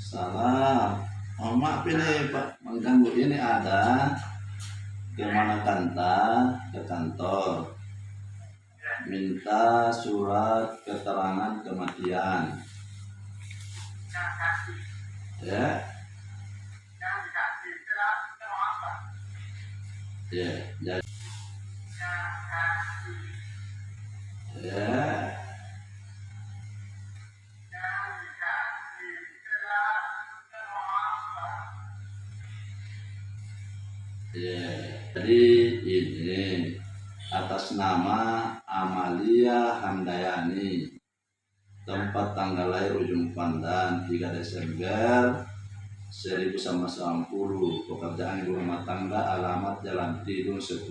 Salah. Oh, maaf ini Pak, mengganggu. Ini ada kemana Kanta ke kantor, minta surat keterangan kematian. Ya. Ya, jadi. Ya. Ya, jadi ini atas nama Amalia Handayani, tempat tanggal lahir Ujung Pandan 3 Desember 1990, pekerjaan ibu rumah tangga, alamat Jalan Tidung 10,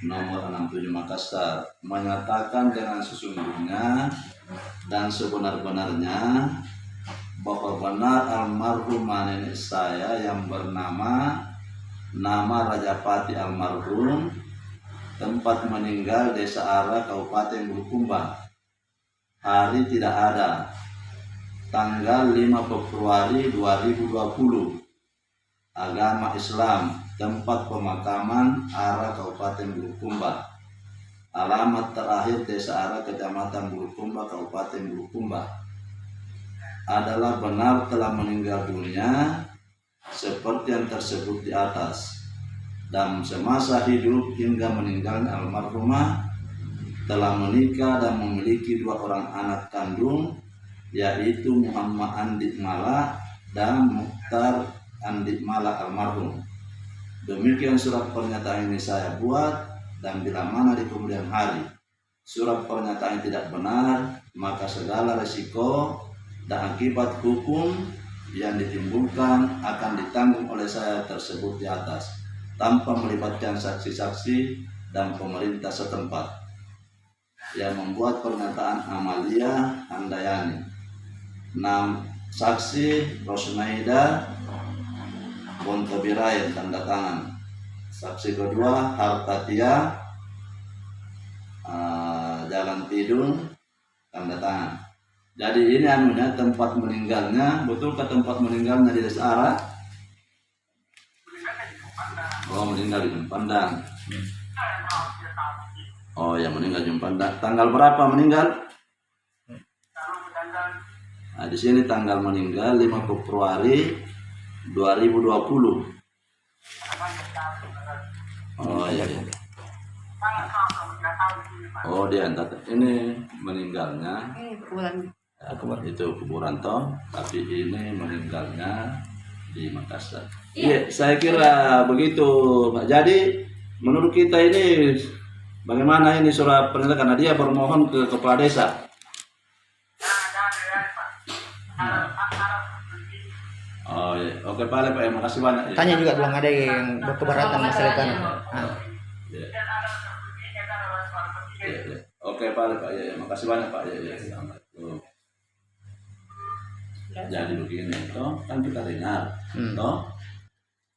nomor 67 Makassar, menyatakan dengan sesungguhnya dan sebenar-benarnya bahwa benar almarhumah nenek saya yang bernama Rajapati almarhum, tempat meninggal Desa Ara, Kabupaten Bulukumba, hari tidak ada, tanggal 5 Februari 2020, agama Islam, tempat pemakaman Ara, Kabupaten Bulukumba, alamat terakhir Desa Ara, Kecamatan Bulukumba, Kabupaten Bulukumba, adalah benar telah meninggal dunia seperti yang tersebut di atas, dan semasa hidup hingga meninggalnya almarhumah telah menikah dan memiliki 2 orang anak kandung, yaitu Muhammad Andik Mala dan Mukhtar Andik Mala almarhum. Demikian surat pernyataan ini saya buat, dan bila mana di kemudian hari surat pernyataan tidak benar, maka segala resiko dan akibat hukum yang ditimbulkan akan ditanggung oleh saya tersebut di atas, tanpa melibatkan saksi-saksi dan pemerintah setempat. Yang membuat pernyataan Amalia Handayani. 6 saksi Rosnaida Bontobirain, tanda tangan. Saksi kedua Hartatia Jalan Tidung, tanda tangan. Jadi ini anunya tempat meninggalnya, betul ke tempat meninggalnya di Desa Ara? Oh, meninggal di Pandang. Oh, yang meninggal di Pandang. Tanggal berapa meninggal? Nah, di sini tanggal meninggal 5 Februari 2020. Oh iya. Oh, dia ini meninggalnya. Itu kuburan toh, tapi ini meninggalnya di Makassar. Iya, saya kira begitu, Pak. Jadi menurut kita ini bagaimana ini surat pernyataan, karena dia bermohon ke kepala desa. Oh iya, oke Pak, ya, makasih banyak. Tanya juga belum ada yang berkeberatan masalah itu. Ya. Ya. Oke Pak, ya, makasih banyak Pak. Ya. Jadi begini, toh kan kita dengar, toh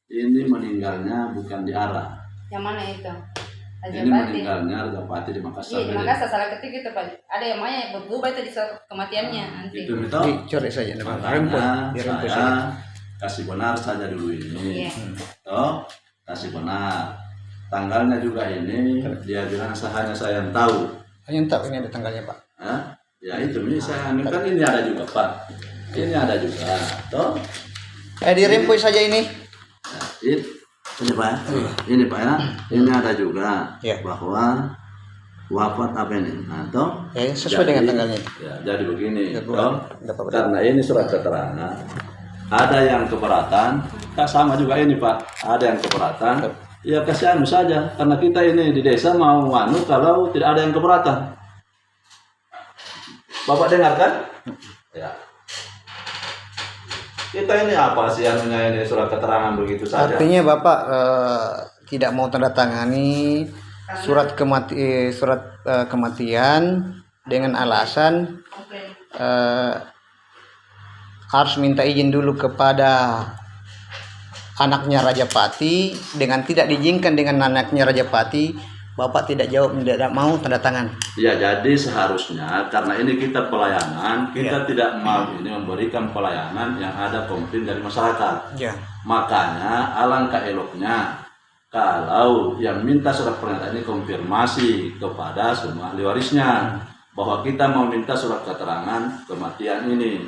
ini meninggalnya bukan di Ara. Yang mana itu? Ini meninggalnya Rajapati di Makassar. Iya, di Makassar, salah ketik itu Pak. Ada yang mana berubah itu di surat kematiannya nanti. Itu Dicoret saja. Makanya saya kasih benar saja dulu ini. Toh kasih benar. Tanggalnya juga ini dia bilang hanya saya yang tahu. Hanya tahu ini ada tanggalnya Pak. Hah? Ya itu ini saya kan ini ada juga Pak. Ini ada juga, toh? Dirempoi saja ini. Nah, ini Pak, ini Pak ya. Ini ada juga bahwa wafat apa ini? Nah, toh? Sesuai dengan tanggalnya. Ya, jadi begini, toh? Karena ini surat keterangan. Ada yang keberatan, sama juga ini Pak. Ada yang keberatan. Ya kasih anu saja, karena kita ini di desa mau anu kalau tidak ada yang keberatan. Bapak dengarkan? Ya. Kita ini apa sih anunya ini surat keterangan begitu saja? Artinya Bapak tidak mau tanda tangani surat kematian dengan alasan harus minta izin dulu kepada anaknya Rajapati, dengan tidak diizinkan dengan anaknya Rajapati Bapak tidak jawab, tidak mau tanda tangan. Ya, jadi seharusnya karena ini kita pelayanan, kita tidak mau ini memberikan pelayanan yang ada komplain dari masyarakat. Ya. Makanya alangkah eloknya kalau yang minta surat pernyataan ini konfirmasi kepada semua ahli warisnya bahwa kita mau minta surat keterangan kematian ini.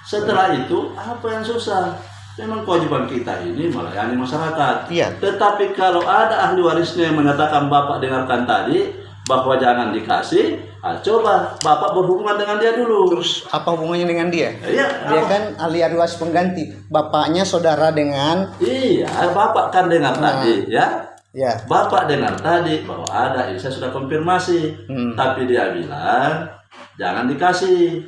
Setelah itu apa yang susah? Memang kewajiban kita ini melayani masyarakat. Iya. Tetapi kalau ada ahli warisnya yang menyatakan Bapak dengarkan tadi bahwa jangan dikasih, coba Bapak berhubungan dengan dia dulu. Terus apa hubungannya dengan dia? Iya, Dia apa? kan ahli waris pengganti. Bapaknya saudara dengan. Iya, Bapak kan dengar tadi, ya. Ya. Bapak dengar tadi bahwa ada, ini saya sudah konfirmasi, tapi dia bilang jangan dikasih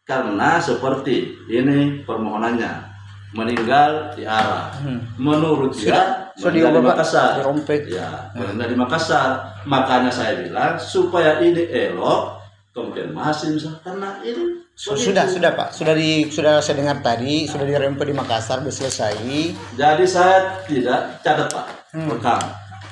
karena seperti ini permohonannya. Meninggal di Arah. Menurut dia meninggal di Makassar. Ya, meninggal di Makassar. Makanya saya bilang supaya ini elok konfirmasi misalnya karena ini Sudah Pak. Sudah saya dengar tadi, sudah dirempe di Makassar, sudah selesai. Jadi saya tidak catat Pak. Pertama,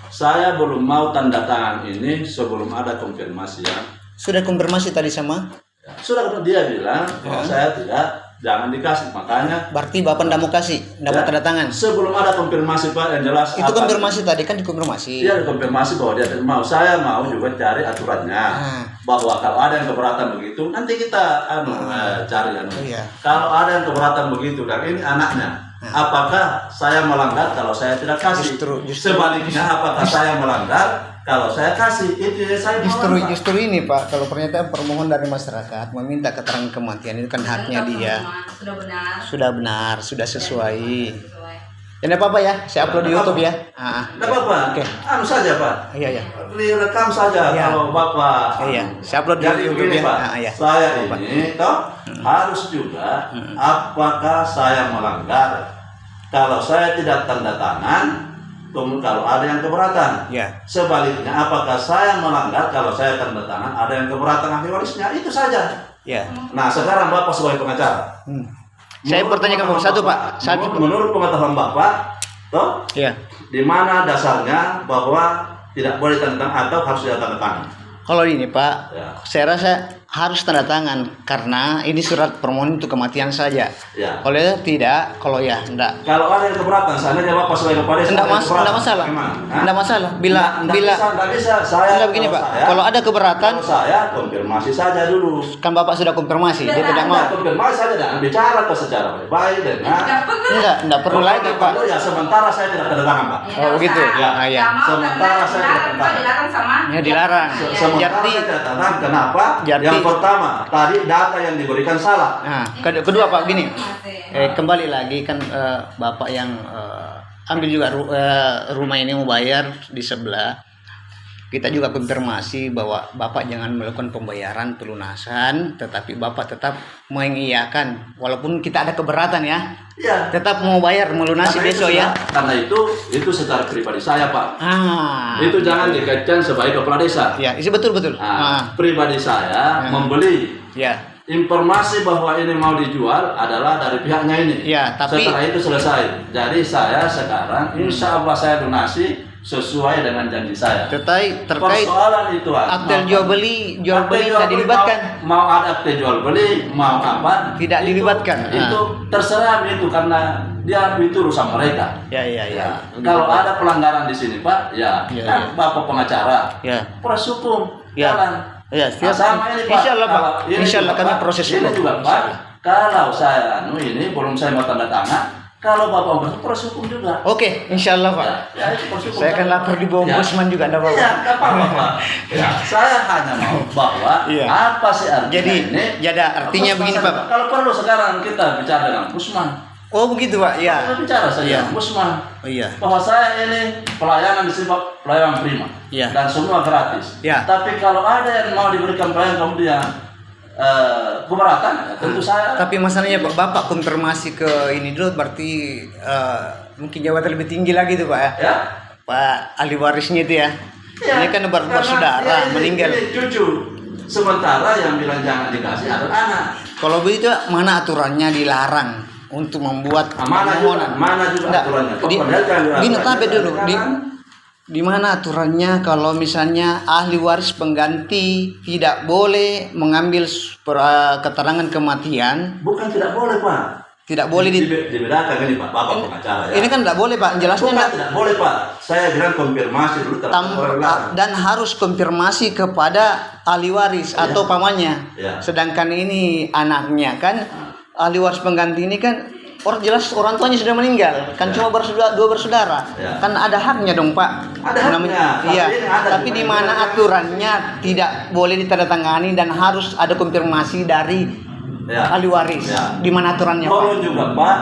saya belum mau tanda tangan ini sebelum ada konfirmasi ya. Sudah konfirmasi tadi sama? Sudah dia bilang bahwa saya tidak, jangan dikasih, makanya Berarti Bapak tidak mau kasih, tidak mau tanda tangan. sebelum ada konfirmasi Pak yang jelas. Itu konfirmasi tadi kan dikonfirmasi. Iya, konfirmasi bahwa dia mau. Saya mau juga cari aturannya bahwa kalau ada yang keberatan begitu nanti kita cari Iya. Kalau ada yang keberatan begitu dan ini anaknya, apakah saya melanggar kalau saya tidak kasih? Justru. Sebaliknya apakah saya melanggar kalau saya kasih? Itu yang saya melawan, Pak. Justru ini Pak, kalau pernyataan permohonan dari masyarakat meminta keterangan kematian itu kan haknya dia. Sudah benar. Sudah sesuai. Ya enggak apa-apa ya, saya upload di YouTube ya. Tidak apa-apa. Oke. Anu saja Pak. Iya. Direkam saja Iya. kalau Bapak. Iya, saya upload di Jadi YouTube begini ya. Pak, Iya. saya ini toh harus juga apakah saya melanggar. Kalau saya tidak tanda tangan, kalau ada yang keberatan. Ya. Sebaliknya apakah saya melanggar kalau saya tanda tangan ada yang keberatan ahli warisnya, itu saja. Ya. Nah sekarang Bapak sebagai pengacara. Saya pertanyakan Bapak satu Pak. Menurut pengetahuan Bapak, toh Ya. di mana dasarnya bahwa tidak boleh tanda tangan atau harus ada tanda tangan? Kalau ini Pak, Ya. saya rasa harus tanda tangan karena ini surat permohonan untuk kematian saja. Ya. Kalau tidak, kalau ya enggak. Kalau ada yang keberatan, seandainya Bapak sebagai kepala desa Enggak ada yang keberatan, masalah. gimana? Hah? Enggak masalah. Bila Nggak bisa. Saya enggak begini Pak. Kalau ada keberatan, kalau saya konfirmasi saja dulu. kan Bapak sudah konfirmasi, dia tidak mau. Nah, konfirmasi saja dan bicara atau secara baik-baik dengan. Enggak perlu lagi Pak. Perlu ya, sementara saya tidak tanda tangan Pak. Oh begitu. Ya. Ya. Sementara saya tidak tanda tangan. dilarang sama. Ya dilarang. Sementara Jadi saya tidak tanda tangan. Kenapa? Jadi- Yang pertama, tadi data yang diberikan salah. Nah, kedua Pak gini. Kembali lagi kan Bapak yang ambil juga rumah ini mau bayar di sebelah. Kita juga konfirmasi bahwa Bapak jangan melakukan pembayaran pelunasan, tetapi Bapak tetap mengiyakan walaupun kita ada keberatan ya. Iya. Tetap mau bayar melunasi Karena besok itu ya. Karena itu secara pribadi saya Pak. Itu Iya. jangan dikaitkan sebagai kepala desa. Ya, itu betul. Pribadi saya membeli Ya. informasi bahwa ini mau dijual adalah dari pihaknya ini. Ya, tapi- setelah itu selesai. Jadi saya sekarang insya Allah saya donasi sesuai dengan janji saya. Terkait Persoalan itu akte jual beli tidak dilibatkan. Mau ada akte jual beli, mau apa? Tidak dilibatkan. Itu terserah itu karena dia itu urusan mereka. Ya. Kalau ada pelanggaran di sini Pak, ya, Ya, kan Bapak pengacara, Ya. proses hukum, Ya. jalan. Ya, Nah, sama ini Pak. Insya Allah Pak. Kalau ini Insya Allah juga, kami Pak, proses ini hukum. juga Insya Pak. Allah. Kalau saya ini belum saya mau tanda tangan, kalau Bapak mau proses hukum juga. Oke, insya Allah Pak. Ya, itu proses hukum. Saya akan lapor di bawah ombudsman juga ada Pak. Iya, nggak apa-apa Pak. Ya, saya hanya mau bahwa Iya. apa sih artinya Jadi, ini? artinya Terus begini masa- Pak. Kalau perlu sekarang kita bicara dengan ombudsman. Oh begitu Pak, ya. Kita bicara saja Iya. dengan ombudsman. Oh iya. Bahwa saya ini pelayanan di sini Pak, pelayanan prima. Iya. Dan semua gratis. Iya. Tapi kalau ada yang mau diberikan pelayanan kemudian keberatan, ya tentu saya. Tapi masalahnya Pak, Bapak konfirmasi ke ini dulu berarti mungkin jabatan lebih tinggi lagi tuh Pak ya. Ya. Pak ahli warisnya itu ya. Iya. Ini kan Karena bersaudara dia ini- meninggal. Ini cucu. Sementara yang bilang jangan dikasih adalah anak. Kalau begitu mana aturannya dilarang untuk membuat Nah, mana juga permohonan? Enggak. aturannya. Di, Pokoknya jangan dilarang. gini tapi dulu di, Jangan. di mana aturannya kalau misalnya ahli waris pengganti tidak boleh mengambil keterangan kematian, Bukan tidak boleh, Pak. tidak boleh Dibedakan ini, Pak. Bapak pengacara ya. ini kan tidak boleh Pak, jelasnya Bukan tidak boleh, Pak. Saya bilang konfirmasi dulu dan harus konfirmasi kepada ahli waris atau pamannya. Ya. Sedangkan ini anaknya kan ahli waris pengganti ini kan jelas orang tuanya sudah meninggal, kan cuma dua bersaudara. Ya. Kan ada haknya dong, Pak. Ada haknya, tapi Iya. ini ada Tapi di di mana aturannya tidak boleh ditandatangani dan harus ada konfirmasi dari Ya. ahli waris. Ya. Di mana aturannya, Pak? Tolong juga, Pak.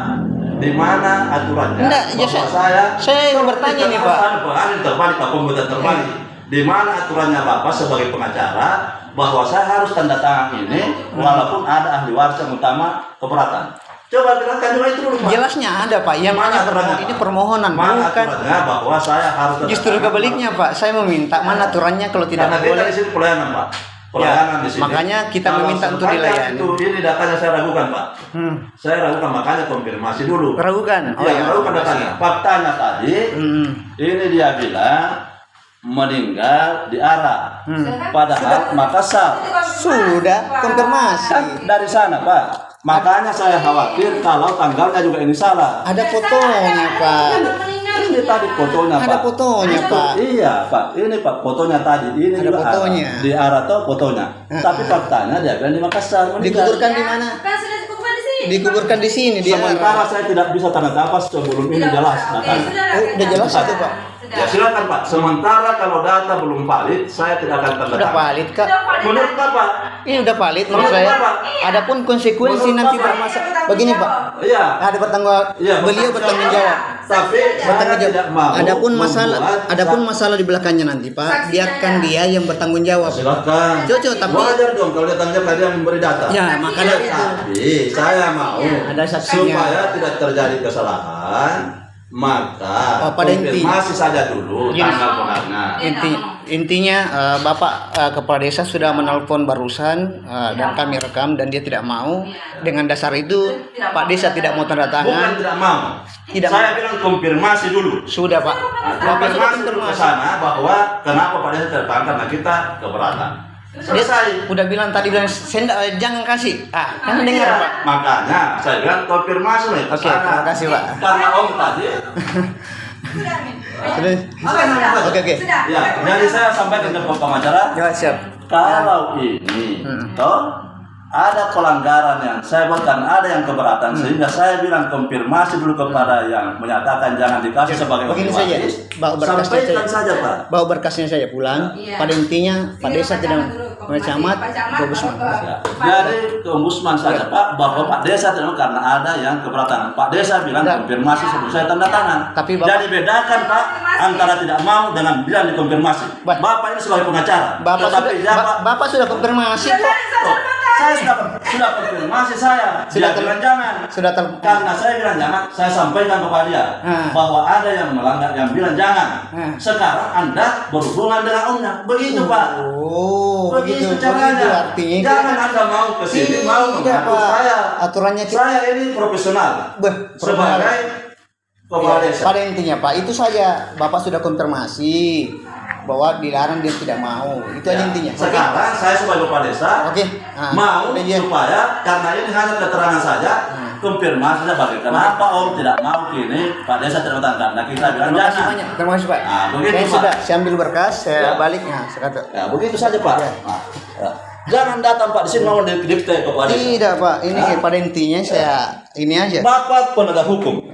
Di mana aturannya? Enggak, ya, Bahwa saya bertanya nih, Pak. Ada terbalik, Pak, komputer terbalik. Di mana aturannya Bapak sebagai pengacara bahwa saya harus tanda tangan ini walaupun ada ahli waris yang utama keberatan. Coba jelaskan juga itu dulu, Pak. Jelasnya ada, Pak. Yang Mana aturannya, ini Pak? permohonan, Mana bukan. aturannya bahwa saya harus tanda Justru tangan? kebaliknya, Pak. Saya meminta mana aturannya kalau tidak Karena kita boleh. di sini pelayanan, Pak. Pelayanan di sini. Makanya kita Kalau meminta untuk semuanya dilayani. Ini datanya saya ragukan, Pak. Saya ragukan, makanya konfirmasi dulu. Ragukan. Ragukan datanya. Faktanya tadi, ini dia bilang meninggal di Ara. Padahal Makassar. Sudah konfirmasi. Kan dari sana, Pak. Makanya saya khawatir kalau tanggalnya juga ini salah. Ada fotonya, Pak. Ini tadi fotonya, Pak. Ada fotonya, Pak. Iya, Pak. Ini Pak fotonya tadi. Ini Ada juga fotonya. Di Ara tuh fotonya. Tapi faktanya dia bilang di Makassar. meninggal. Dikuburkan di mana? Kan sudah dikuburkan di sini. Dikuburkan di sini di Sementara Ara. saya tidak bisa tanda nafas sebelum ini jelas datanya. Udah jelas itu, Pak. Ya silakan, Pak. Sementara kalau data belum valid, saya tidak akan tanda Udah tangan. valid, Kak. Menurut Bapak? Ini udah valid menurut Menurut saya. Bapak? Adapun konsekuensi Menurut nanti Bapak? bermasalah. Begini, Pak. Iya. Ada bertanggung Iya, beliau bertanggung jawab. Tapi saya Bertanggung tidak jawab. mau. Adapun masalah di belakangnya nanti, Pak, biarkan dia yang bertanggung jawab. Silakan. Cocok, tapi- wajar dong kalau dia tanggung jawab dia yang memberi data. Ya, makanya itu. Tapi saya mau Ada saksinya. supaya tidak terjadi kesalahan, maka Pada intinya. konfirmasi saja dulu Gini. tanggal benarnya. Intinya Bapak kepala desa sudah menelpon barusan dan kami rekam dan dia tidak mau. Dengan dasar itu Pak Desa tidak mau tanda Bukan tangan. tidak mau. Tidak Saya bilang konfirmasi dulu. Sudah, Pak. Bapak sudah Konfirmasi dulu ke konfirmasi. sana bahwa kenapa Pak Desa tidak tangkap, karena kita keberatan. Dia Selesai. udah bilang tadi bilang jangan kasih. Kan dengar, Iya, Pak. makanya saya bilang konfirmasi nih. Oke, terima kasih, Pak. Karena Om tadi. Sudah, Min. Terus. Oke. Ya, jadi saya sampaikan ke pengacara. Ya, siap. Kalau ini, toh ada pelanggaran yang saya buatkan, ada yang keberatan, sehingga saya bilang konfirmasi dulu kepada yang menyatakan jangan dikasih sebagai Begini ahli saja, waris. bawa berkasnya Sampaikan saja. saja, Pak. Bawa berkasnya saja pulang. Iya. Pada intinya Pak Desa tidak mencamat ke Ombudsman. Ya. Jadi ke Ombudsman saja, Pak, bahwa Pak Desa tidak mau karena ada yang keberatan. Pak Desa bilang Enggak. konfirmasi sebelum saya tanda tangan. Tapi Bapak- jadi bedakan, Pak, antara tidak mau dengan bilang dikonfirmasi. Bapak ini sebagai pengacara. Bapak Tetapi sudah, Bapak, Bapak sudah konfirmasi kok. saya sudah konfirmasi saya. Sudah Dia bilang jangan. Sudah Karena saya bilang jangan, saya sampaikan kepada dia bahwa ada yang melanggar, yang bilang jangan. Sekarang Anda berhubungan dengan omnya. Begitu, Pak. Oh, Begitu begitu caranya. artinya. Jangan Anda mau ke sini, mau Tidak, mengatur Pak. saya. Aturannya Saya ini profesional. Sebagai kepala desa. Pada intinya, Pak, itu saja. Bapak sudah konfirmasi bahwa dilarang dia tidak mau. Itu aja Ya, intinya. sekarang saya sebagai kepala desa Oke. mau udah, iya. supaya karena ini hanya keterangan saja, konfirmasi saja bagaimana kenapa Om tidak mau kini Pak Desa tidak datang, karena kita bilang Terima kasih jangan. banyak. Terima kasih, Pak. Nah, begitu, Saya Pak. sudah, saya ambil berkas, saya Ya. balik. Nah, sekarang. Ya begitu saja, Pak. Ya. Nah, ya. Jangan datang, Pak, di sini mau dikte kepala desa. Tidak, Pak. Ini pada intinya saya ini aja. Bapak penegak hukum.